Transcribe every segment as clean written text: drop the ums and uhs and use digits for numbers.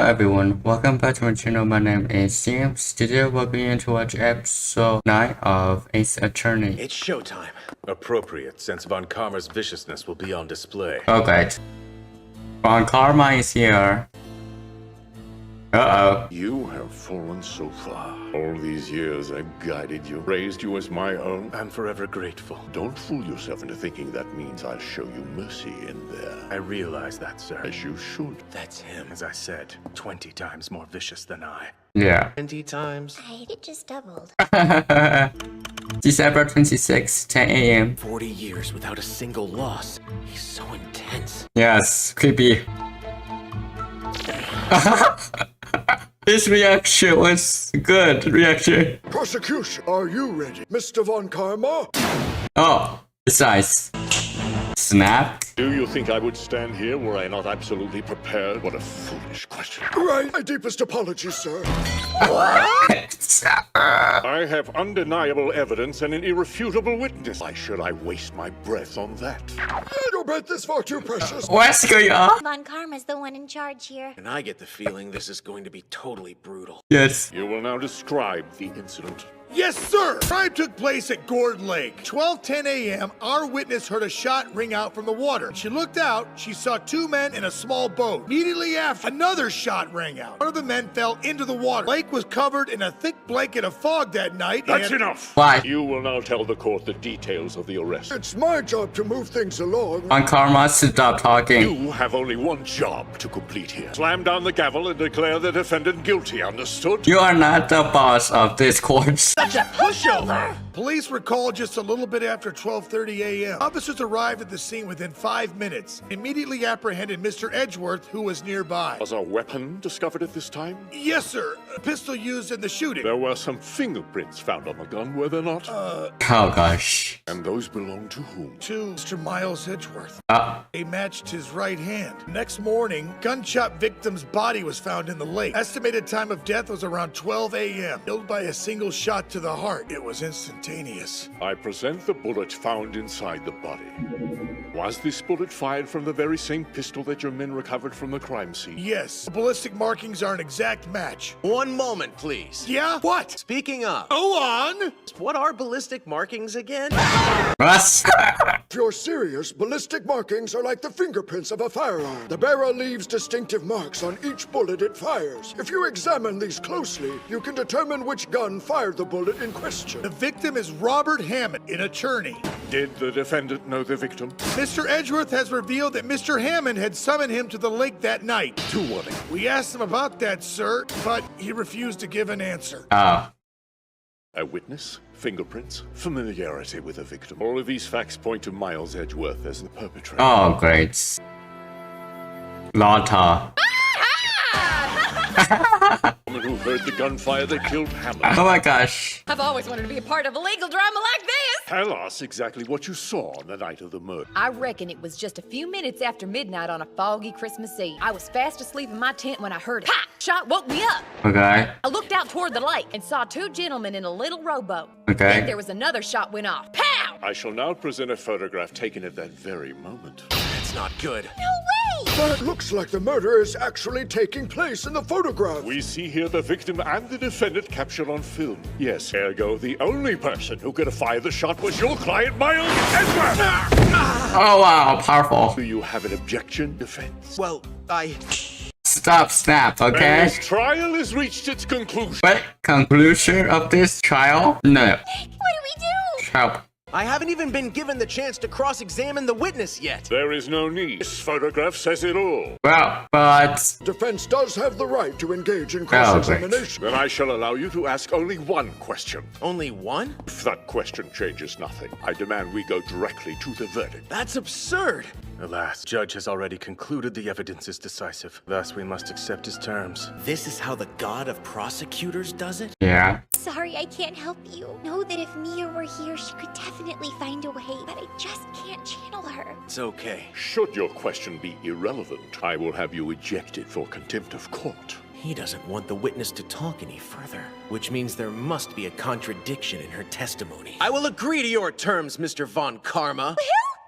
everyone, welcome back to my channel. My name is James. Today we're going to watch episode 9 of Ace Attorney. It's showtime. Appropriate, since Von Karma's viciousness will be on display. Okay. Von Karma is here. Uh-oh. You have fallen so far. All these years I've guided you, raised you as my own. I'm forever grateful. Don't fool yourself into thinking that means I'll show you mercy in there. I realize that, sir. As you should. That's him, as I said, 20 times more vicious than I. Yeah. 20 times? It just doubled. December 26, 10 a.m. 40 years without a single loss. He's so intense. Yes, creepy. His reaction was good reaction. Prosecution, are you ready, Mr. Von Karma? Oh, it's nice. Snap. Do you think I would stand here were I not absolutely prepared? What a foolish question. Right, my deepest apologies, sir. I have undeniable evidence and an irrefutable witness. Why should I waste my breath on that? I don't bet this far too precious. What's going on? Von Karma's the one in charge here. And I get the feeling this is going to be totally brutal. Yes. You will now describe the incident. Yes, sir! Crime took place at Gourd Lake. 12:10 a.m., our witness heard a shot ring out from the water. She looked out, she saw two men in a small boat. Immediately after, another shot rang out. One of the men fell into the water. Lake was covered in a thick blanket of fog that night. That's enough! Why? You will now tell the court the details of the arrest. It's my job to move things along. Von Karma, stop talking. You have only one job to complete here. Slam down the gavel and declare the defendant guilty, understood? You are not the boss of this court. Such a pushover! Police were called just a little bit after 12:30 a.m. Officers arrived at the scene within 5 minutes. Immediately apprehended Mr. Edgeworth, who was nearby. Was a weapon discovered at this time? Yes, sir. A pistol used in the shooting. There were some fingerprints found on the gun, were there not? Oh gosh. And those belong to whom? To Mr. Miles Edgeworth. Uh, They matched his right hand. Next morning, gunshot victim's body was found in the lake. Estimated time of death was around 12 a.m. Killed by a single shot to the heart. It was instantaneous. I present the bullet found inside the body. Was this bullet fired from the very same pistol that your men recovered from the crime scene? Yes, the ballistic markings are an exact match. One moment, please. Yeah? What? Speaking of, Go on! what are ballistic markings again? Russ. If you're serious, ballistic markings are like the fingerprints of a firearm. The bearer leaves distinctive marks on each bullet it fires. If you examine these closely, you can determine which gun fired the bullet in question. The victim is Robert Hammond, an attorney. Did the defendant know the victim? Mr. Edgeworth has revealed that Mr. Hammond had summoned him to the lake that night. To what end? We asked him about that, sir, but he refused to give an answer. Oh. A witness, fingerprints, familiarity with the victim. All of these facts point to Miles Edgeworth as the perpetrator. Oh, great. Lotta. The woman who heard the gunfire that killed Hammond. Oh my gosh. I've always wanted to be a part of a legal drama like this. Tell us exactly what you saw on the night of the murder. I reckon it was just a few minutes after midnight on a foggy Christmas Eve. I was fast asleep in my tent when I heard it. Ha! Shot woke me up. Okay. I looked out toward the lake and saw two gentlemen in a little rowboat. Then Okay. there was another shot went off. Pow! I shall now present a photograph taken at that very moment. That's not good. No way! But it looks like the murder is actually taking place in the photograph. We see here the victim and the defendant captured on film. Yes, ergo, the only person who could have fired the shot was your client, Miles Edgeworth! Oh wow, powerful. Do you have an objection, defense? Well, Stop, snap, okay? This trial has reached its conclusion. What? Conclusion of this trial? No. What do we do? Help. I haven't even been given the chance to cross-examine the witness yet. There is no need. This photograph says it all. Well, but... Defense does have the right to engage in great. cross-examination. Then I shall allow you to ask only one question. Only one? If that question changes nothing, I demand we go directly to the verdict. That's absurd. Alas, judge has already concluded the evidence is decisive. Thus, we must accept his terms. This is how the god of prosecutors does it? Yeah. Sorry, I can't help you. Know that if Mia were here, she could definitely find a way, but I just can't channel her. It's okay. Should your question be irrelevant, I will have you ejected for contempt of court. He doesn't want the witness to talk any further, which means there must be a contradiction in her testimony. I will agree to your terms, Mr. Von Karma.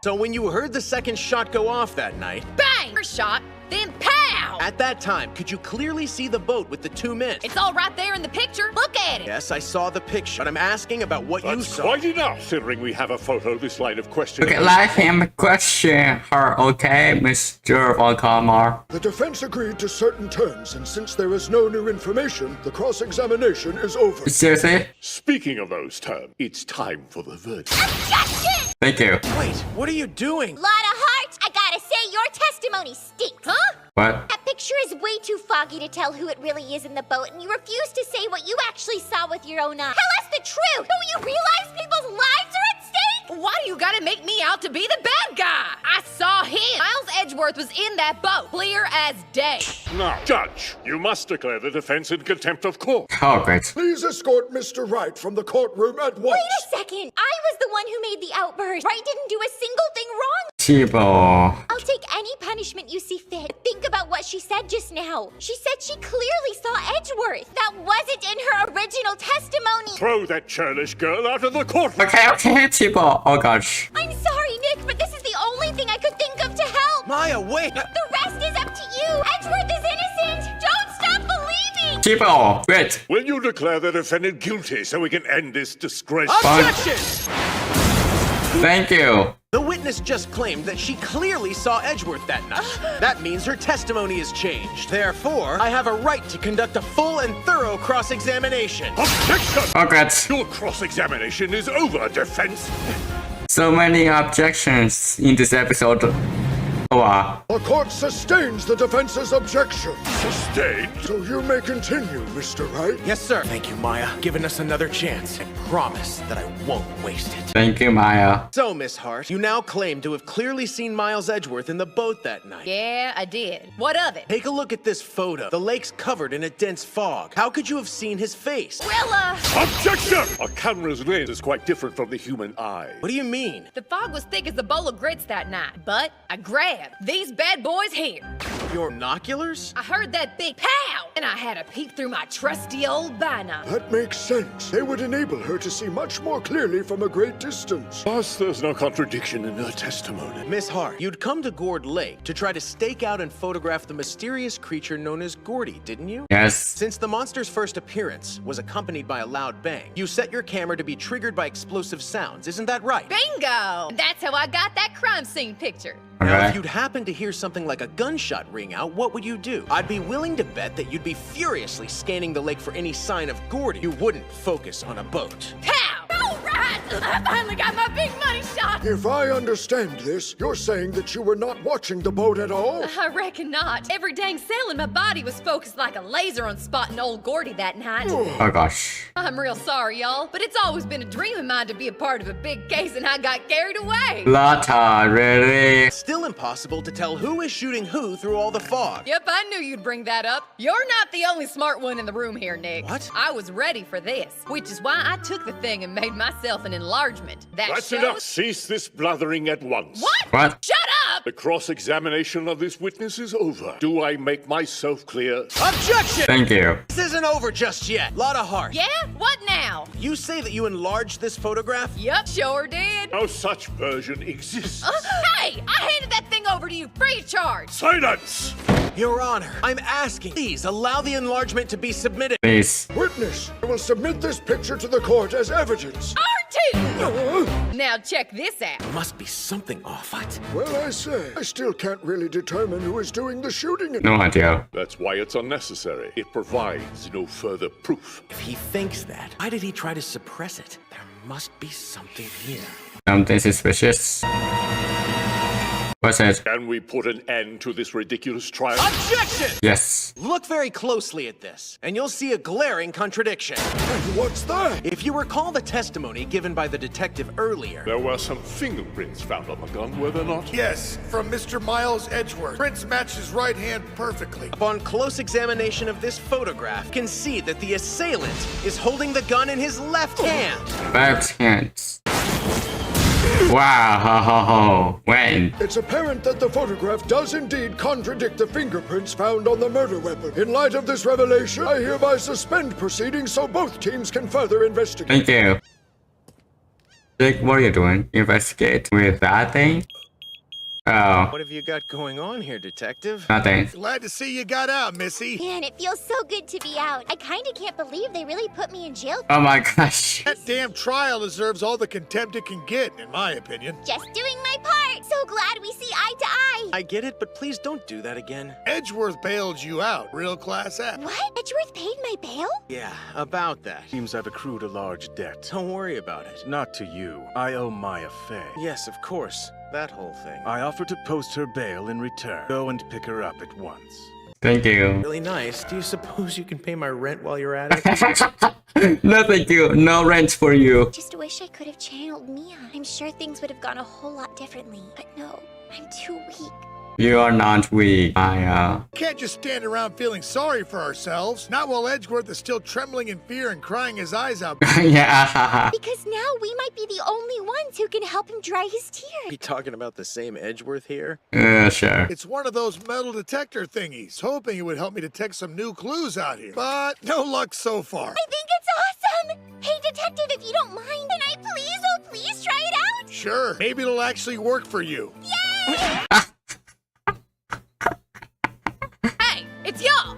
So when you heard the second shot go off that night, Bang! First shot. Then pow! At that time, could you clearly see the boat with the two men? It's all right there in the picture. Look at it. Yes, I saw the picture, but I'm asking about what you That's saw. quite enough, considering we have a photo this line of questioning. Okay, let him question her, okay, Mr. Volkamar. The defense agreed to certain terms, and since there is no new information, the cross-examination is over. Seriously? Speaking of those terms, it's time for the verdict. Objection! Thank you. Wait, what are you doing? Lot of heart, I gotta say your testimony stinks. Huh? What? That picture is way too foggy to tell who it really is in the boat, and you refuse to say what you actually saw with your own eyes. Tell us the truth! Don't you realize people's lives are at stake? Why do you gotta make me out to be the bad guy? I saw him. Miles Edgeworth was in that boat, clear as day. Now, Judge, you must declare the defense in contempt of court. Oh, great. Please escort Mr. Wright from the courtroom at once. Wait a second. I was the one who made the outburst. Wright didn't do a single thing wrong. Chibo. I'll take any punishment you see fit. Think about what she said just now. She said she clearly saw Edgeworth. That wasn't in her original testimony. Throw that churlish girl out of the courtroom. Okay, Chibo. Oh gosh. I'm sorry, Nick, but this is the only thing I could think of to help. Maya, wait! The rest is up to you. Edgeworth is innocent. Don't stop believing. Chibo, wait. Will you declare the defendant guilty so we can end this disgrace? Objection! Thank you. The witness just claimed that she clearly saw Edgeworth that night. That means her testimony is changed. Therefore, I have a right to conduct a full and thorough cross-examination. Objection! Oh, great. Your cross-examination is over, defense. So many objections in this episode. Oh, wow. The court sustains the defense's objection. Sustained. So you may continue, Mr. Wright. Yes, sir. Thank you, Maya. Giving us another chance. I promise that I won't waste it. Thank you, Maya. So, Miss Hart, you now claim to have clearly seen Miles Edgeworth in the boat that night. Yeah, I did. What of it? Take a look at this photo. The lake's covered in a dense fog. How could you have seen his face? Well, Objection! A camera's lens is quite different from the human eye. What do you mean? the fog was thick as a bowl of grits that night, but I grabbed these bad boys here. Your binoculars? I heard that big pow, and I had a peek through my trusty old binocle. That makes sense. They would enable her to see much more clearly from a great distance. Thus, there's no contradiction in her testimony. Miss Hart, you'd come to Gourd Lake to try to stake out and photograph the mysterious creature known as Gordy, didn't you? Yes. Since the monster's first appearance was accompanied by a loud bang, you set your camera to be triggered by explosive sounds, isn't that right? Bingo! That's how I got that crime scene picture. Now, Okay. if you'd happen to hear something like a gunshot ring out, what would you do? I'd be willing to bet that you'd be furiously scanning the lake for any sign of Gordy. You wouldn't focus on a boat. Pow! All right! I finally got my big money shot! If I understand this, you're saying that you were not watching the boat at all? I reckon not. Every dang cell in my body was focused like a laser on spotting old Gordy that night. Oh gosh. I'm real sorry, y'all, but it's always been a dream of mine to be a part of a big case, and I got carried away. Lata, really? Still impossible to tell who is shooting who through all the fog. Yep, I knew you'd bring that up. You're not the only smart one in the room here, Nick. What? I was ready for this, which is why I took the thing and made myself an enlargement. That That's shows... enough. Cease this blathering at once. What? What? Shut up! The cross-examination of this witness is over. Do I make myself clear? Objection! Thank you. This isn't over just yet. Lotta Hart. Yeah? What now? You say that you enlarged this photograph? Yup, sure did. No such version exists. Hey! I handed that thing over to you free of charge. Silence! Your Honor, I'm asking, please allow the enlargement to be submitted. Please. Witness, I will submit this picture to the court as evidence. R2! Now check this out. Must be something off. What? Well, I say, I still can't really determine who is doing the shooting. No idea. That's why it's unnecessary. It provides no further proof. If he thinks that, why did he try to suppress it? There must be something here. Something suspicious. What's it? Can we put an end to this ridiculous trial? Objection! Yes. Look very closely at this, and you'll see a glaring contradiction. And what's that? If you recall the testimony given by the detective earlier, There were some fingerprints found on the gun, were there not? Yes, from Mr. Miles Edgeworth. Prints match his right hand perfectly. upon close examination of this photograph, you can see that the assailant is holding the gun in his left hand. 5 hands. Wow, ho ho ho. When? It's apparent that the photograph does indeed contradict the fingerprints found on the murder weapon. In light of this revelation, I hereby suspend proceedings so both teams can further investigate. Thank you. Jake, what are you doing? Investigate with that thing? Oh, What have you got going on here, Detective? nothing. Glad to see you got out, Missy. Man, it feels so good to be out. I kinda can't believe they really put me in jail. Oh my gosh. That damn trial deserves all the contempt it can get, in my opinion. Just doing my part. So glad we see eye to eye. I get it, but please don't do that again. Edgeworth bailed you out. Real class act. What? Edgeworth paid my bail? Yeah, about that. Seems I've accrued a large debt. Don't worry about it. Not to you. I owe Maya Fey. Yes, of course. That whole thing. I offer to post her bail in return. Go and pick her up at once. Thank you. Really nice. Do you suppose you can pay my rent while you're at it? No, thank you. No rent for you. Just wish I could have channeled Mia. I'm sure things would have gone a whole lot differently. But no, I'm too weak. You are not weak, Maya. Can't just stand around feeling sorry for ourselves. Not while Edgeworth is still trembling in fear and crying his eyes out. Yeah. Because now we might be the only ones who can help him dry his tears. You talking about the same Edgeworth here? Sure. It's one of those metal detector thingies, hoping it would help me detect some new clues out here. But no luck so far. I think it's awesome! Hey, detective, if you don't mind, can I please, oh please try it out? Sure, maybe it'll actually work for you. Yay! Hey, it's y'all!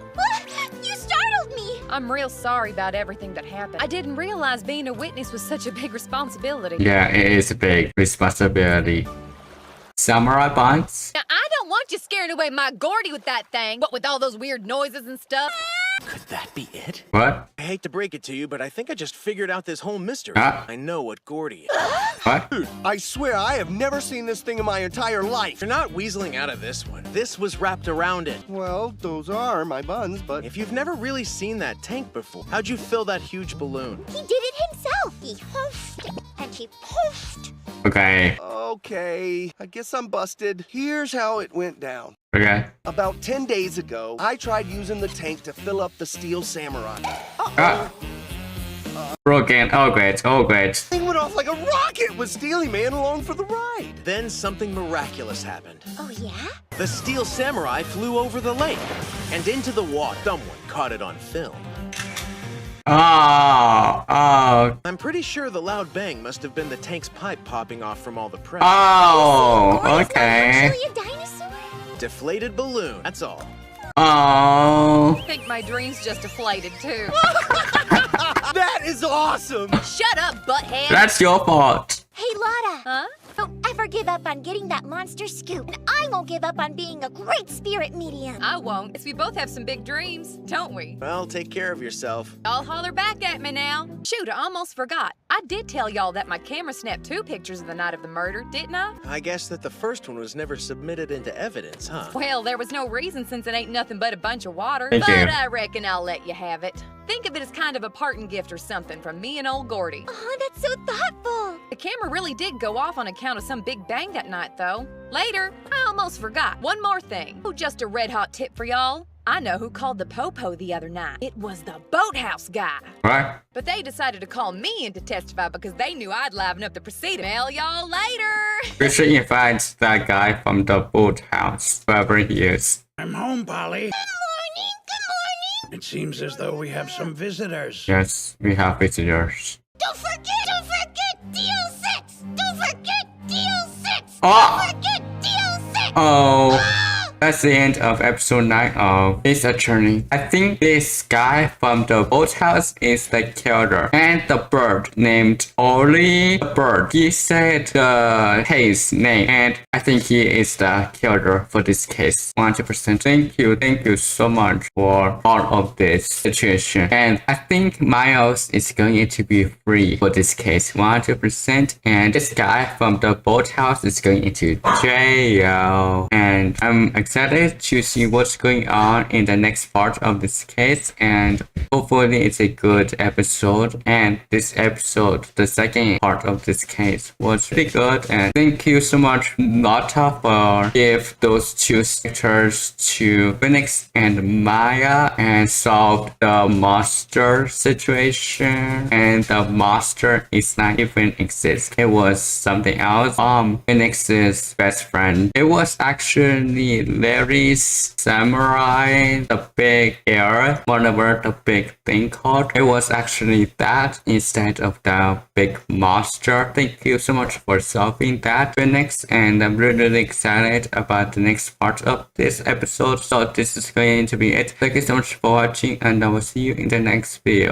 You startled me! I'm real sorry about everything that happened. I didn't realize being a witness was such a big responsibility. Yeah, it is a big responsibility. Samurai bonds? Now, I don't want you scaring away my Gordy with that thing. What with all those weird noises and stuff? Could that be it? What? I hate to break it to you, but I think I just figured out this whole mystery. Huh? I know what Gordy is. What? I swear I have never seen this thing in my entire life. You're not weaseling out of this one. This was wrapped around it. Well, those are my buns, but If you've never really seen that tank before, how'd you fill that huge balloon? He did it himself. He hoofed and he poofed. Okay. okay, I guess I'm busted. Here's how it went down. Okay. About 10 days ago, I tried using the tank to fill up the Steel Samurai. Ah. Broken. Oh great. Oh great. Thing went off like a rocket with Steely Man along for the ride. Then something miraculous happened. Oh, yeah? The Steel Samurai flew over the lake and into the water. Someone caught it on film. Oh. Oh. I'm pretty sure the loud bang must have been the tank's pipe popping off from all the pressure. Oh. Gordy's not Okay. actually a dinosaur? Deflated balloon, that's all. Oh. I think my dreams just deflated too. That is awesome! Shut up, butthead! That's your fault. Hey, Lotta. Huh? Don't ever give up on getting that monster scoop. And I won't give up on being a great spirit medium. I won't. Guess we both have some big dreams, don't we? Well, take care of yourself. Y'all holler back at me now. Shoot, I almost forgot. I did tell y'all that my camera snapped 2 pictures of the night of the murder, didn't I? I guess that the first one was never submitted into evidence, huh? Well, there was no reason since it ain't nothing but a bunch of water. Thank but you. I reckon I'll let you have it. Think of it as kind of a parting gift or something from me and old Gordy. Oh, that's so thoughtful. The camera really did go off on account of some big bang that night, though. Later, I almost forgot. One more thing. Oh, just a red hot tip for y'all. I know who called the popo the other night. It was the boathouse guy. What? But they decided to call me in to testify because they knew I'd liven up the proceeding. Mail y'all later. We should invite that guy from the boathouse, wherever he is. I'm home, Polly. Good morning. Good morning. It seems as though we have some visitors. Yes, we have visitors. Don't forget DL6. Don't forget DL6. Oh. Don't forget DL6. Oh. That's the end of episode 9 of This Attorney. I think this guy from the boathouse is the killer. And the bird named Oli the bird. He said his name. And I think he is the killer for this case. 100%. Thank you so much for all of this situation. And I think Miles is going to be free for this case. 100%. And this guy from the boathouse is going into jail. And I'm excited to see what's going on in the next part of this case, and hopefully it's a good episode. And this episode, the second part of this case, was really good. And thank you so much, Lotta, for give those 2 sectors to Phoenix and Maya and solve the monster situation. And the monster is not even exist. It was something else. Phoenix's best friend. It was actually ladies, samurai, the big hair, whatever the big thing called. It was actually that instead of the big monster. Thank you so much for solving that, Phoenix, and I'm really excited about the next part of this episode. So this is going to be it. Thank you so much for watching, and I will see you in the next video.